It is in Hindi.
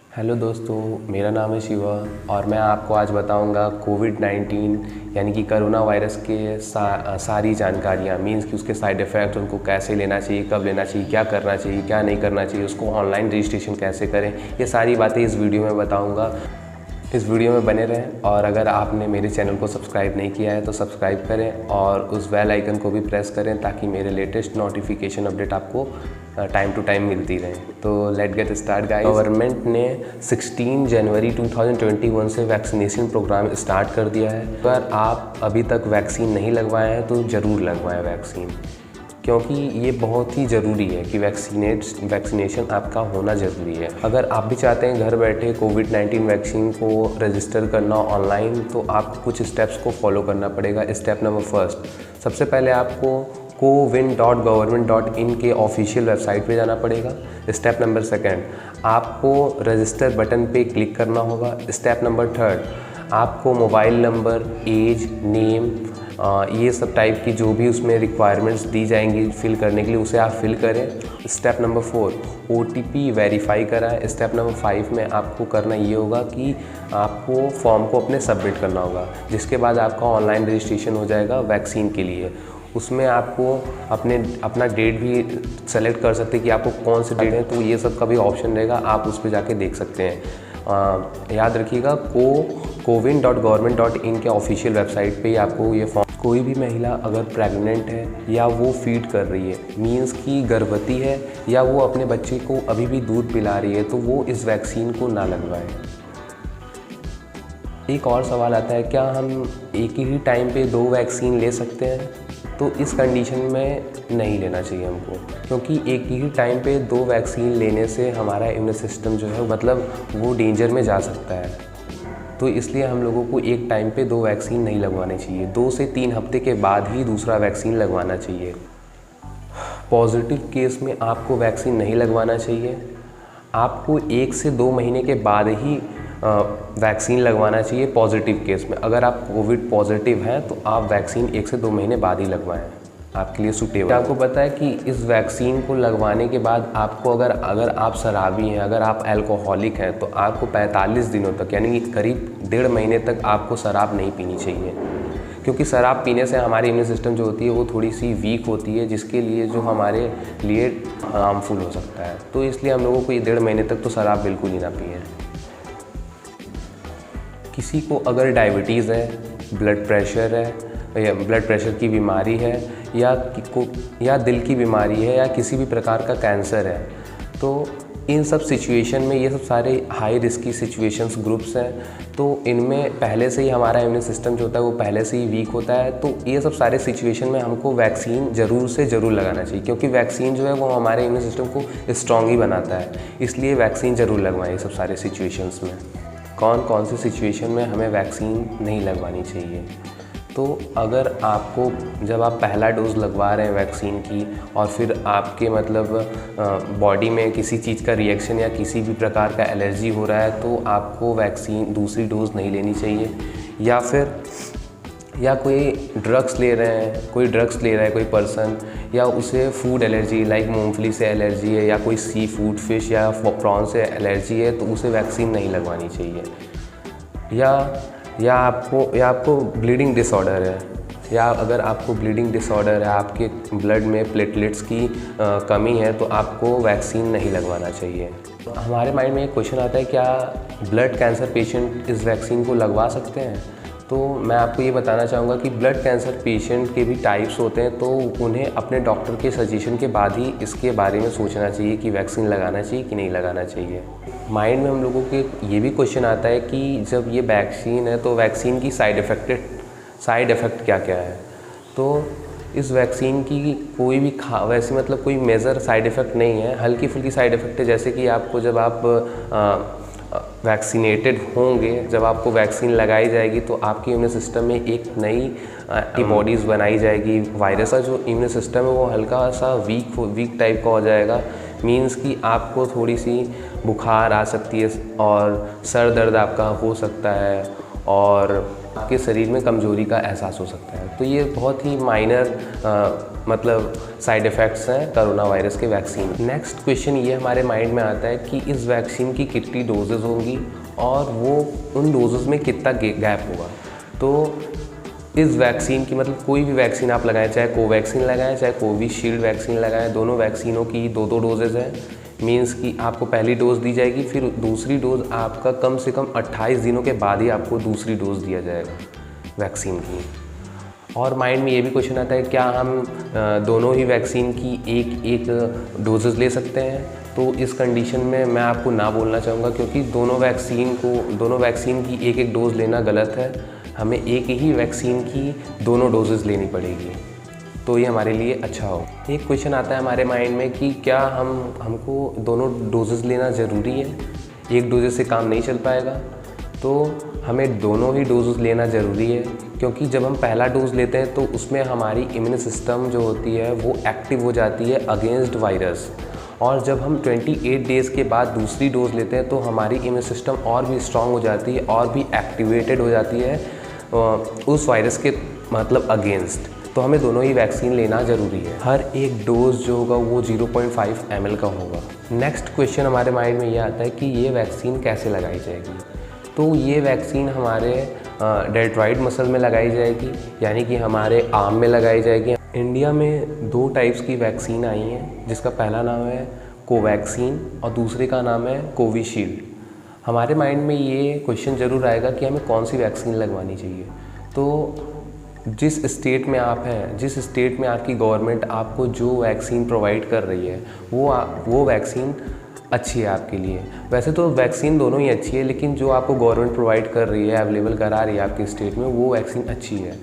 हेलो दोस्तों, मेरा नाम है शिवा और मैं आपको आज बताऊंगा कोविड-19 यानी कि कोरोना वायरस के सारी जानकारियाँ मीन्स कि उसके साइड इफ़ेक्ट, उनको कैसे लेना चाहिए, कब लेना चाहिए, क्या करना चाहिए, क्या नहीं करना चाहिए, उसको ऑनलाइन रजिस्ट्रेशन कैसे करें, ये सारी बातें इस वीडियो में बताऊंगा। इस वीडियो में बने रहें और अगर आपने मेरे चैनल को सब्सक्राइब नहीं किया है तो सब्सक्राइब करें और उस बेल आइकन को भी प्रेस करें ताकि मेरे लेटेस्ट नोटिफिकेशन अपडेट आपको टाइम टू टाइम मिलती रहे। तो let get start guys. Government ने 16 जनवरी 2021 से वैक्सीनेशन प्रोग्राम स्टार्ट कर दिया है। अगर आप अभी तक वैक्सीन नहीं लगवाए हैं तो ज़रूर लगवाएं वैक्सीन, क्योंकि ये बहुत ही ज़रूरी है कि वैक्सीनेशन आपका होना ज़रूरी है। अगर आप भी चाहते हैं घर बैठे कोविड-19 वैक्सीन को रजिस्टर करना ऑनलाइन, तो आपको कुछ स्टेप्स को फॉलो करना पड़ेगा। स्टेप नंबर फर्स्ट, सबसे पहले आपको cowin.government.in के ऑफिशियल वेबसाइट पे जाना पड़ेगा। स्टेप नंबर सेकंड, आपको रजिस्टर बटन पे क्लिक करना होगा। स्टेप नंबर थर्ड, आपको मोबाइल नंबर, एज, नेम, ये सब टाइप की जो भी उसमें रिक्वायरमेंट्स दी जाएंगी फिल करने के लिए, उसे आप फिल करें। स्टेप नंबर 4, OTP वेरीफाई कराएं। स्टेप नंबर 5 में आपको करना ये होगा कि आपको फॉर्म को अपने सबमिट करना होगा, जिसके बाद आपका ऑनलाइन रजिस्ट्रेशन हो जाएगा वैक्सीन के लिए। उसमें आपको अपना डेट भी सेलेक्ट कर सकते हैं कि आपको कौन से डेट है, तो ये सब का भी ऑप्शन रहेगा, आप उस पर जाके देख सकते हैं। याद रखिएगा cowin.government.in के ऑफिशियल वेबसाइट पे ही आपको ये फॉर्म। कोई भी महिला अगर प्रेग्नेंट है या वो फीड कर रही है, मींस कि गर्भवती है, या वो अपने बच्चे को अभी भी दूध पिला रही है, तो वो इस वैक्सीन को ना लगवाएं। एक और सवाल आता है, क्या हम एक ही टाइम पे 2 वैक्सीन ले सकते हैं? तो इस कंडीशन में नहीं लेना चाहिए हमको, क्योंकि एक ही टाइम पे 2 वैक्सीन लेने से हमारा इम्यून सिस्टम जो है मतलब वो डेंजर में जा सकता है। तो इसलिए हम लोगों को एक टाइम पे 2 वैक्सीन नहीं लगवाने चाहिए। 2 से 3 हफ्ते के बाद ही दूसरा वैक्सीन लगवाना चाहिए। पॉजिटिव केस में आपको वैक्सीन नहीं लगवाना चाहिए। आपको 1 से 2 महीने के बाद ही वैक्सीन लगवाना चाहिए पॉजिटिव केस में। अगर आप कोविड पॉजिटिव हैं तो आप वैक्सीन 1 से 2 महीने बाद ही लगवाएं, आपके लिए सूटेबल। आपको पता है कि इस वैक्सीन को लगवाने के बाद आपको अगर आप शराबी हैं, अगर आप अल्कोहलिक हैं, तो आपको 45 दिनों तक यानी कि करीब 1.5 महीने तक आपको शराब नहीं पीनी चाहिए, क्योंकि शराब पीने से हमारी इम्यून सिस्टम जो होती है वो थोड़ी सी वीक होती है, जिसके लिए जो हमारे लिए हार्मफुल हो सकता है। तो इसलिए हम लोगों को ये 1.5 महीने तक तो शराब बिल्कुल ही ना पिए। किसी को अगर डायबिटीज़ है, ब्लड प्रेशर है या ब्लड प्रेशर की बीमारी है या दिल की बीमारी है या किसी भी प्रकार का कैंसर है, तो इन सब सिचुएशन में, ये सब सारे हाई रिस्की सिचुएशंस ग्रुप्स हैं, तो इनमें पहले से ही हमारा इम्यून सिस्टम जो होता है वो पहले से ही वीक होता है। तो ये सब सारे सिचुएशन में हमको वैक्सीन ज़रूर से ज़रूर लगाना चाहिए, क्योंकि वैक्सीन जो है वो हमारे इम्यून सिस्टम को स्ट्रॉन्ग ही बनाता है। इसलिए वैक्सीन ज़रूर लगवाएं ये सब सारे सिचुएशंस में। कौन कौन से सिचुएशन में हमें वैक्सीन नहीं लगवानी चाहिए? तो अगर आपको जब आप पहला डोज़ लगवा रहे हैं वैक्सीन की और फिर आपके मतलब बॉडी में किसी चीज़ का रिएक्शन या किसी भी प्रकार का एलर्जी हो रहा है, तो आपको वैक्सीन दूसरी डोज़ नहीं लेनी चाहिए। या कोई ड्रग्स ले रहे हैं, कोई पर्सन, या उसे फूड एलर्जी लाइक मूंगफली से एलर्जी है, या कोई सी फूड, फिश या प्रॉन से एलर्जी है, तो उसे वैक्सीन नहीं लगवानी चाहिए। या आपको ब्लीडिंग डिसऑर्डर है, या अगर आपको ब्लीडिंग डिसऑर्डर है, आपके ब्लड में प्लेटलेट्स की कमी है, तो आपको वैक्सीन नहीं लगवाना चाहिए। हमारे माइंड में एक क्वेश्चन आता है, क्या ब्लड कैंसर पेशेंट इस वैक्सीन को लगवा सकते हैं? तो मैं आपको ये बताना चाहूँगा कि ब्लड कैंसर पेशेंट के भी टाइप्स होते हैं, तो उन्हें अपने डॉक्टर के सजेशन के बाद ही इसके बारे में सोचना चाहिए कि वैक्सीन लगाना चाहिए कि नहीं लगाना चाहिए। माइंड में हम लोगों के ये भी क्वेश्चन आता है कि जब ये वैक्सीन है तो वैक्सीन की साइड इफ़ेक्ट क्या क्या है? तो इस वैक्सीन की कोई भी वैसे मतलब कोई मेजर साइड इफ़ेक्ट नहीं है, हल्की फुल्की साइड इफ़ेक्ट है। जैसे कि आपको जब आप वैक्सीनेटेड होंगे, जब आपको वैक्सीन लगाई जाएगी, तो आपके इम्यून सिस्टम में एक नई एंटीबॉडीज़ बनाई जाएगी। वायरस का जो इम्यून सिस्टम है वो हल्का सा वीक टाइप का हो जाएगा। मींस कि आपको थोड़ी सी बुखार आ सकती है और सर दर्द आपका हो सकता है और आपके शरीर में कमज़ोरी का एहसास हो सकता है। तो ये बहुत ही मतलब साइड इफ़ेक्ट्स हैं कोरोना वायरस के वैक्सीन। नेक्स्ट क्वेश्चन ये हमारे माइंड में आता है कि इस वैक्सीन की कितनी डोजेज़ होंगी और वो उन डोजेज़ में कितना गैप होगा। तो इस वैक्सीन की मतलब कोई भी वैक्सीन आप लगाएं, चाहे कोवैक्सीन लगाएं चाहे कोविशील्ड वैक्सीन लगाएं, दोनों वैक्सीनों की 2-2 डोजेज़ हैं। मीन्स कि आपको पहली डोज़ दी जाएगी, फिर दूसरी डोज़ आपका कम से कम 28 दिनों के बाद ही आपको दूसरी डोज़ दिया जाएगा वैक्सीन की। और माइंड में ये भी क्वेश्चन आता है क्या हम दोनों ही वैक्सीन की एक डोजेज़ ले सकते हैं। तो इस कंडीशन में मैं आपको ना बोलना चाहूँगा, क्योंकि दोनों वैक्सीन की एक डोज़ लेना गलत है। हमें एक ही वैक्सीन की दोनों डोजेज़ लेनी पड़ेगी, तो ये हमारे लिए अच्छा हो। एक क्वेश्चन आता है हमारे माइंड में कि क्या हमको दोनों डोजेज़ लेना ज़रूरी है, एक डोजेज़ से काम नहीं चल पाएगा। तो हमें दोनों ही डोजेज़ लेना ज़रूरी है, क्योंकि जब हम पहला डोज लेते हैं तो उसमें हमारी इम्यून सिस्टम जो होती है वो एक्टिव हो जाती है अगेंस्ट वायरस, और जब हम 28 डेज़ के बाद दूसरी डोज लेते हैं तो हमारी इम्यून सिस्टम और भी स्ट्रांग हो जाती है और भी एक्टिवेटेड हो जाती है उस वायरस के मतलब अगेंस्ट। तो हमें दोनों ही वैक्सीन लेना ज़रूरी है। हर एक डोज जो होगा वो 0.5 ml का होगा। नेक्स्ट क्वेश्चन हमारे माइंड में ये आता है कि ये वैक्सीन कैसे लगाई जाएगी। तो ये वैक्सीन हमारे डेल्टॉइड मसल में लगाई जाएगी, यानी कि हमारे आर्म में लगाई जाएगी। इंडिया में 2 टाइप्स की वैक्सीन आई हैं, जिसका पहला नाम है कोवैक्सीन और दूसरे का नाम है कोविशील्ड। हमारे माइंड में ये क्वेश्चन ज़रूर आएगा कि हमें कौन सी वैक्सीन लगवानी चाहिए। तो जिस स्टेट में आप हैं, जिस स्टेट में आपकी गवर्नमेंट आपको जो वैक्सीन प्रोवाइड कर रही है वो वैक्सीन अच्छी है आपके लिए। वैसे तो वैक्सीन दोनों ही अच्छी है, लेकिन जो आपको गवर्नमेंट प्रोवाइड कर रही है, अवेलेबल करा रही है आपके स्टेट में, वो वैक्सीन अच्छी है।